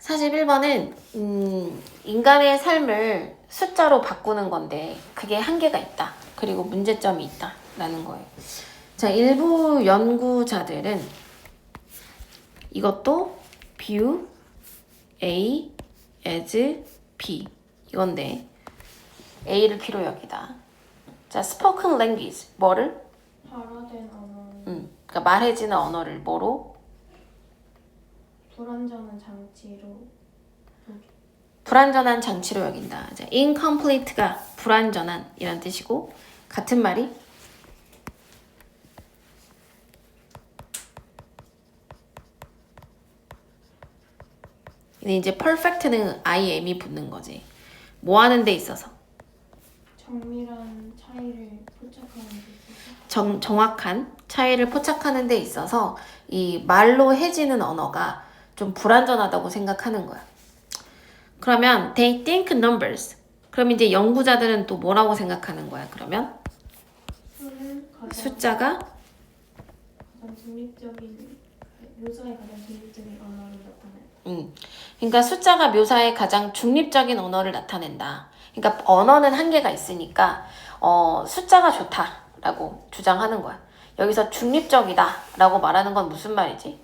41번은 인간의 삶을 숫자로 바꾸는 건데 그게 한계가 있다. 그리고 문제점이 있다. 라는 거예요. 자, 일부 연구자들은 이것도 view A as B 이건데 A를 B로 여기다. 자, spoken language 뭐를? 발화된 언어. 그러니까 말해지는 언어를 뭐로? 불완전한 장치로. 불완전한 장치로 여긴다. 자, incomplete가 불완전한 이란 뜻이고 같은 말이 근데 이제 perfect는 IM이 붙는 거지. 뭐 하는 데 있어서? 정밀한 차이를 포착하는 데 있어서. 정확한 차이를 포착하는 데 있어서 이 말로 해지는 언어가 좀 불완전하다고 생각하는 거야. 그러면 they think numbers. 그럼 이제 연구자들은 또 뭐라고 생각하는 거야? 그러면 숫자가 가장 중립적인 묘사의 가장 중립적인 언어를 나타낸다. 그러니까 숫자가 묘사의 가장 중립적인 언어를 나타낸다. 그러니까 언어는 한계가 있으니까 숫자가 좋다라고 주장하는 거야. 여기서 중립적이다라고 말하는 건 무슨 말이지?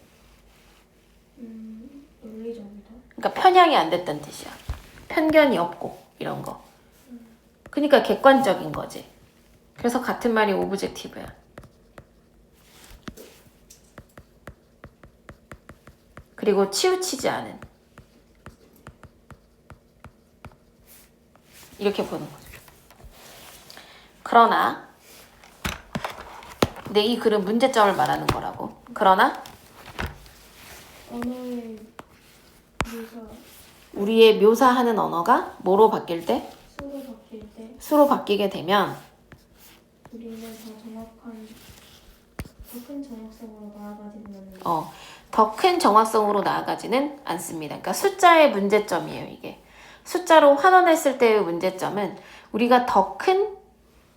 논리적이다. 그러니까 편향이 안 됐다는 뜻이야. 편견이 없고 이런 거. 그러니까 객관적인 거지. 그래서 같은 말이 오브젝티브야. 그리고 치우치지 않은. 이렇게 보는 거죠. 그러나 근데 이 글은 문제점을 말하는 거라고. 그러나 언어의 묘사 우리의 묘사하는 언어가 뭐로 바뀔 때? 수로 바뀔 때 수로 바뀌게 되면 우리는 더 정확한 더 큰 정확성으로 나아가지는 않는다. 더 큰 정확성으로 나아가지는 않습니다. 그러니까 숫자의 문제점이에요, 이게. 숫자로 환원했을 때의 문제점은 우리가 더 큰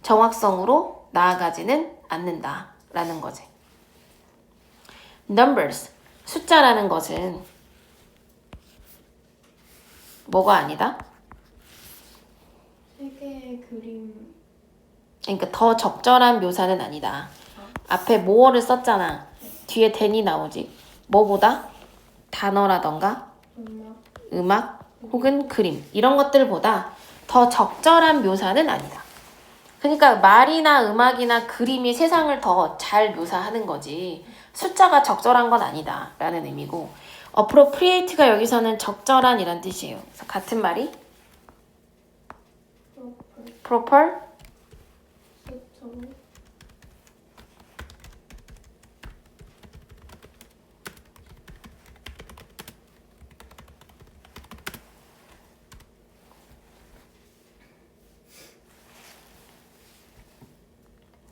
정확성으로 나아가지는 않는다라는 거지. Numbers, 숫자라는 것은 뭐가 아니다? 세계의 그림. 그러니까 더 적절한 묘사는 아니다. 앞에 more를 썼잖아. 뒤에 than이 나오지. 뭐보다? 단어라던가 음악 혹은 그림 이런 것들보다 더 적절한 묘사는 아니다. 그러니까 말이나 음악이나 그림이 세상을 더 잘 묘사하는 거지 숫자가 적절한 건 아니다 라는 의미고 appropriate가 여기서는 적절한 이란 뜻이에요. 그래서 같은 말이 proper 수처로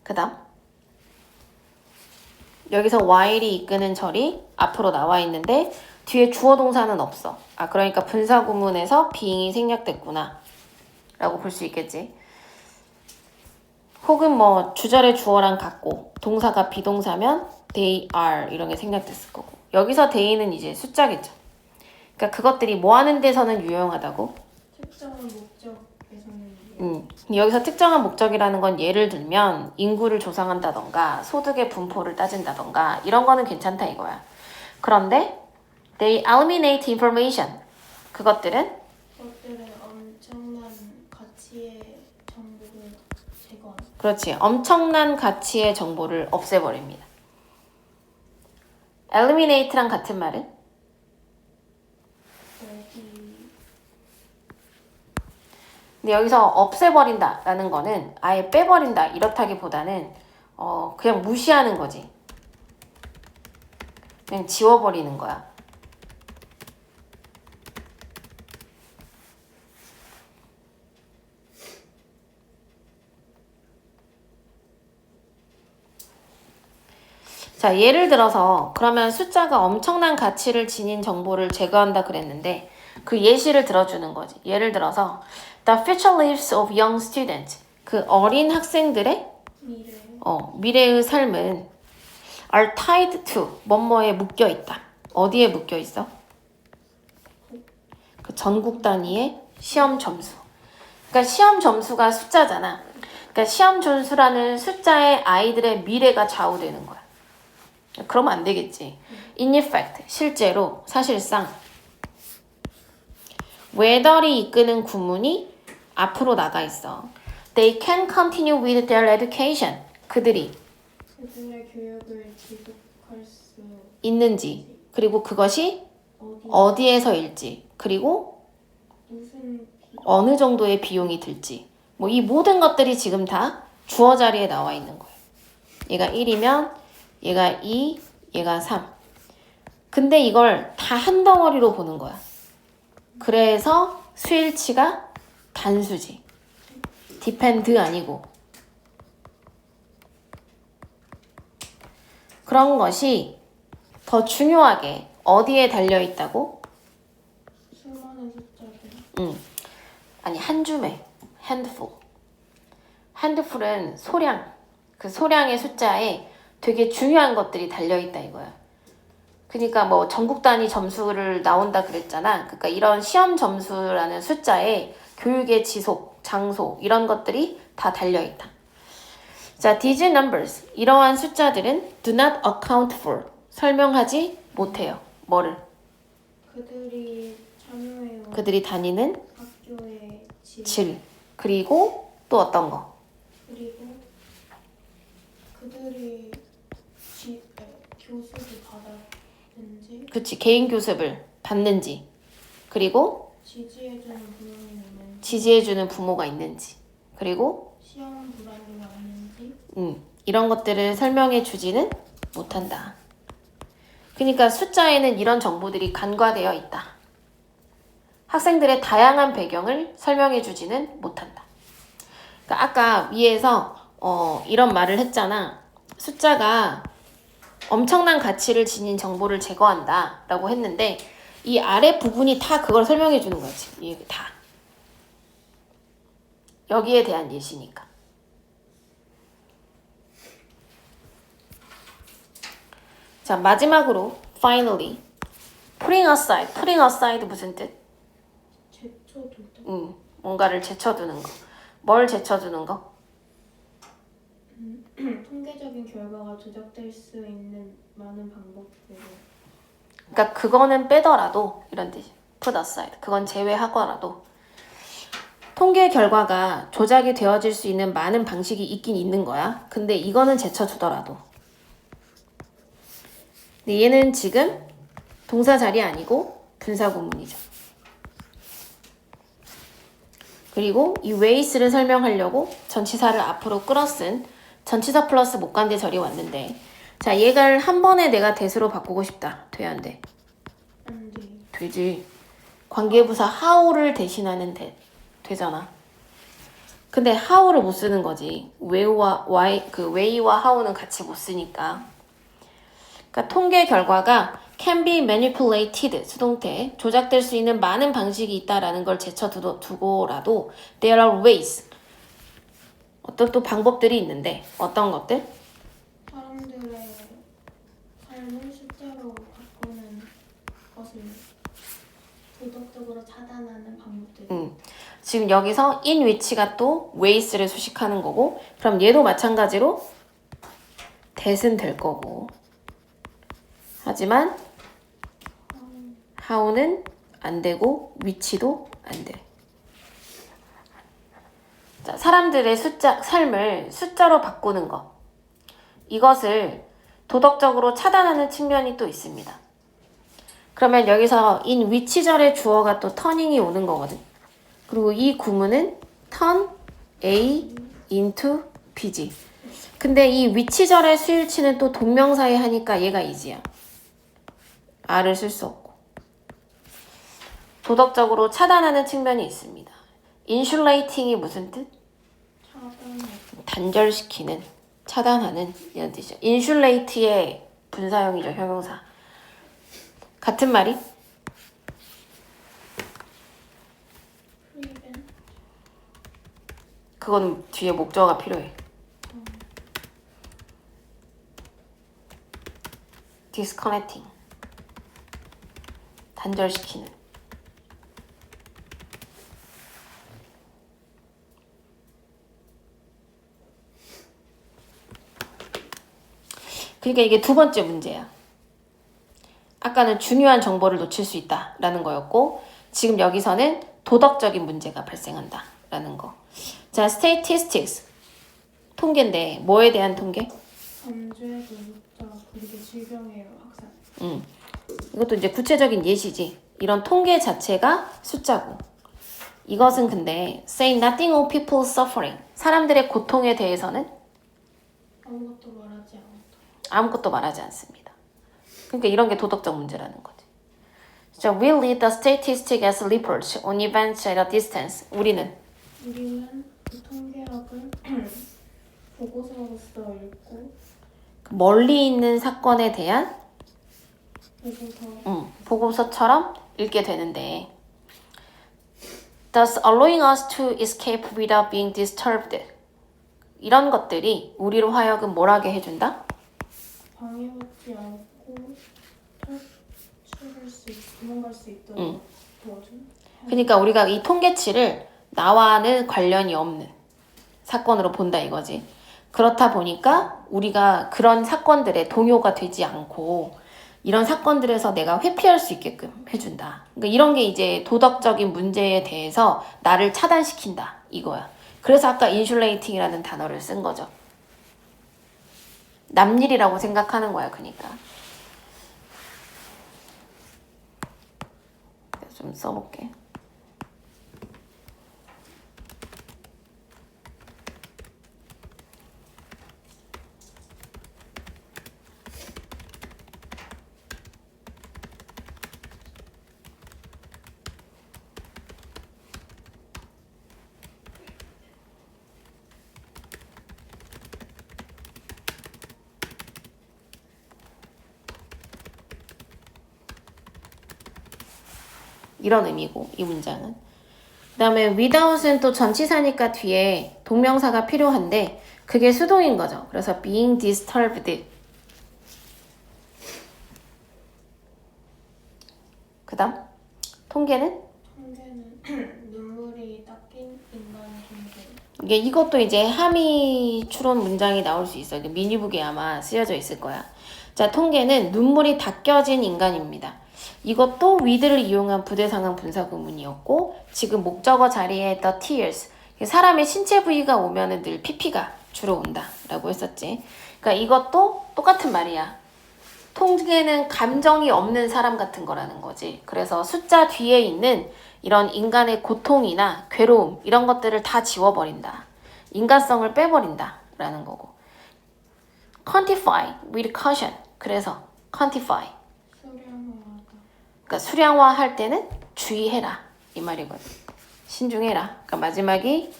그 다음 여기서 while이 이끄는 절이 앞으로 나와 있는데 뒤에 주어 동사는 없어. 그러니까 분사 구문에서 being이 생략됐구나 라고 볼 수 있겠지. 혹은 뭐 주절의 주어랑 같고 동사가 비동사면 they are 이런 게 생략됐을 거고 여기서 they는 이제 숫자겠죠. 그러니까 그것들이 뭐 하는 데서는 유용하다고? 특정한 목적에서는 여기서 특정한 목적이라는 건 예를 들면 인구를 조사한다던가 소득의 분포를 따진다던가 이런 거는 괜찮다 이거야. 그런데 they eliminate information 그것들은 엄청난 가치의 정보를 제거한다. 그렇지. 엄청난 가치의 정보를 없애버립니다. eliminate랑 같은 말은? 근데 여기서 없애버린다 라는 거는 아예 빼버린다 이렇다기보다는 그냥 무시하는 거지. 그냥 지워버리는 거야. 자, 예를 들어서 그러면 숫자가 엄청난 가치를 지닌 정보를 제거한다 그랬는데 그 예시를 들어주는 거지. 예를 들어서 The future lives of young students. 그 어린 학생들의 미래의 삶은 are tied to 뭐뭐에 묶여 있다. 어디에 묶여 있어? 그 전국 단위의 시험 점수. 그러니까 시험 점수가 숫자잖아. 그러니까 시험 점수라는 숫자에 아이들의 미래가 좌우되는 거야. 그러면 안 되겠지. In effect, 실제로, 사실상 whether이 이끄는 구문이 앞으로 나가 있어. They can continue with their education. 그들이 그들의 교육을 지속할 수 있는지, 그리고 그것이 어디 어디에서일지, 그리고 무슨 어느 정도의 비용이 들지. 뭐 이 모든 것들이 지금 다 주어 자리에 나와 있는 거예요. 얘가 1이면 얘가 2, 얘가 3. 근데 이걸 다 한 덩어리로 보는 거야. 그래서 수일치가 단수지. depend 아니고. 그런 것이 더 중요하게 어디에 달려있다고? 수많은 숫자들 아니, 한 줌에. 핸드풀. 핸드풀은 소량. 그 소량의 숫자에 되게 중요한 것들이 달려있다 이거야. 그러니까 뭐 전국 단위 점수를 나온다 그랬잖아. 그러니까 이런 시험 점수라는 숫자에 교육의 지속, 장소 이런 것들이 다 달려있다. 자, these numbers 이러한 숫자들은 do not account for 설명하지 못해요. 뭐를? 그들이 참여해온 그들이 다니는 학교의 질 그리고 또 어떤 거? 그리고 그들이 교수를 받았는지 그치, 개인 교습을 받는지 그리고 지지해주는 부모님이 있는지 지지해주는 부모가 있는지 그리고 시험 불안이 왔는지 이런 것들을 설명해 주지는 못한다. 그러니까 숫자에는 이런 정보들이 간과되어 있다. 학생들의 다양한 배경을 설명해 주지는 못한다. 그러니까 아까 위에서 이런 말을 했잖아. 숫자가 엄청난 가치를 지닌 정보를 제거한다 라고 했는데 이 아래 부분이 다 그걸 설명해 주는 거지. 이게 다. 여기에 대한 예시니까. 자, 마지막으로 finally putting aside. putting aside 무슨 뜻? 제쳐둘 뭔가를 제쳐두는 거. 뭘 제쳐두는 거? 통계적인 결과가 조작될 수 있는 많은 방법들을 그러니까 그거는 빼더라도 이런 뜻이 put aside. 그건 제외하더라도 통계 결과가 조작이 되어질 수 있는 많은 방식이 있긴 있는 거야. 근데 이거는 제쳐두더라도. 근데 얘는 지금 동사 자리 아니고 분사 구문이죠. 그리고 이 ways를 설명하려고 전치사를 앞으로 끌어쓴 전치사 플러스 목간대 절이 왔는데 자, 얘를 한 번에 내가 대수로 바꾸고 싶다. 돼, 안 돼? 안 돼. 되지. 관계부사 how를 대신하는 되잖아. 근데 how를 못 쓰는 거지. way와 how는 같이 못 쓰니까. 그러니까 통계 결과가 can be manipulated 수동태 조작될 수 있는 많은 방식이 있다라는 걸 제쳐두고라도 there are ways 어떤 또 방법들이 있는데 어떤 것들? 사람들의 삶을 숫자로 바꾸는 것을 도덕적으로 차단하는 방법들. 지금 여기서 in which가 또 ways를 수식하는 거고 그럼 얘도 마찬가지로 that은 될 거고 하지만 how는 안 되고 which도 안 돼. 자, 사람들의 삶을 숫자로 바꾸는 것. 이것을 도덕적으로 차단하는 측면이 또 있습니다. 그러면 여기서 in which절의 주어가 또 turning이 오는 거거든. 그리고 이 구문은 turn A into B지. 근데 이 which절의 수일치는 또 동명사에 하니까 얘가 이지야. R을 쓸 수 없고. 도덕적으로 차단하는 측면이 있습니다. insulating이 무슨 뜻? 단절시키는, 차단하는 이런 뜻이죠. insulate의 분사형이죠, 형용사. 같은 말이? 그건 뒤에 목적어가 필요해. disconnecting. 단절시키는. 그러니까 이게 두 번째 문제야. 아까는 중요한 정보를 놓칠 수 있다라는 거였고 지금 여기서는 도덕적인 문제가 발생한다라는 거. 자, statistics. 통계인데 뭐에 대한 통계? 범죄, 노숙자, 그리고 질병의 확산. 이것도 이제 구체적인 예시지. 이런 통계 자체가 숫자고. 이것은 근데 say nothing of people suffering. 사람들의 고통에 대해서는 아무것도 말하지 않았다. 아무것도 말하지 않습니다. 그러니까 이런 게 도덕적 문제라는 거지. 자, we read the statistic as reports on events at a distance. 우리는 그 통계학을 보고서로서 읽고 멀리 있는 사건에 대한 보고서 보고서처럼 읽게 되는데 thus allowing us to escape without being disturbed. 이런 것들이 우리로 하여금 뭘 하게 해준다? 방해받지 않고 탈출할 수 도망갈 수 있도록 도와준. 그러니까 우리가 이 통계치를 나와는 관련이 없는 사건으로 본다 이거지. 그렇다 보니까 우리가 그런 사건들의 동요가 되지 않고 이런 사건들에서 내가 회피할 수 있게끔 해준다. 그러니까 이런 게 이제 도덕적인 문제에 대해서 나를 차단시킨다 이거야. 그래서 아까 insulating이라는 단어를 쓴 거죠. 남일이라고 생각하는 거야, 그러니까. 좀 써볼게. 이런 의미고 이 문장은. 그 다음에 without은 또 전치사니까 뒤에 동명사가 필요한데 그게 수동인 거죠. 그래서 being disturbed. 그 다음 통계는 눈물이 닦인 인간의 존재. 이것도 이제 함의 추론 문장이 나올 수 있어요. 미니북에 아마 쓰여져 있을 거야. 자, 통계는 눈물이 닦여진 인간입니다. 이것도 with를 이용한 부대상황 분사 구문이었고 지금 목적어 자리에 the tears. 사람의 신체 부위가 오면은 늘 PP가 주로 온다라고 했었지. 그러니까 이것도 똑같은 말이야. 통계는 감정이 없는 사람 같은 거라는 거지. 그래서 숫자 뒤에 있는 이런 인간의 고통이나 괴로움 이런 것들을 다 지워버린다. 인간성을 빼버린다라는 거고. quantify with caution. 그래서 quantify. 수량화하다. 그러니까 수량화할 때는 주의해라 이 말이거든. 신중해라. 그러니까 마지막이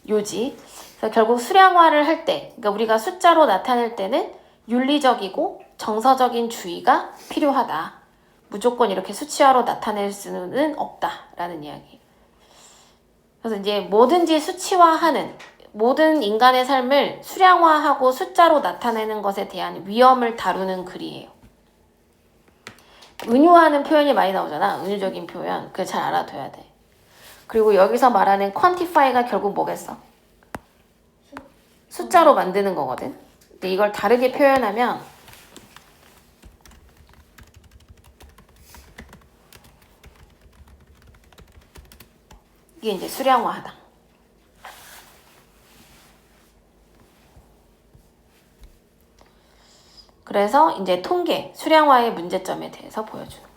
요지. 그래서 결국 수량화를 할 때, 그러니까 우리가 숫자로 나타낼 때는 윤리적이고 정서적인 주의가 필요하다. 무조건 이렇게 수치화로 나타낼 수는 없다라는 이야기. 그래서 이제 뭐든지 수치화하는 모든 인간의 삶을 수량화하고 숫자로 나타내는 것에 대한 위험을 다루는 글이에요. 은유하는 표현이 많이 나오잖아. 은유적인 표현. 그거 잘 알아둬야 돼. 그리고 여기서 말하는 quantify가 결국 뭐겠어? 숫자로 만드는 거거든. 근데 이걸 다르게 표현하면 이게 이제 수량화하다. 그래서 이제 통계, 수량화의 문제점에 대해서 보여주는 거야.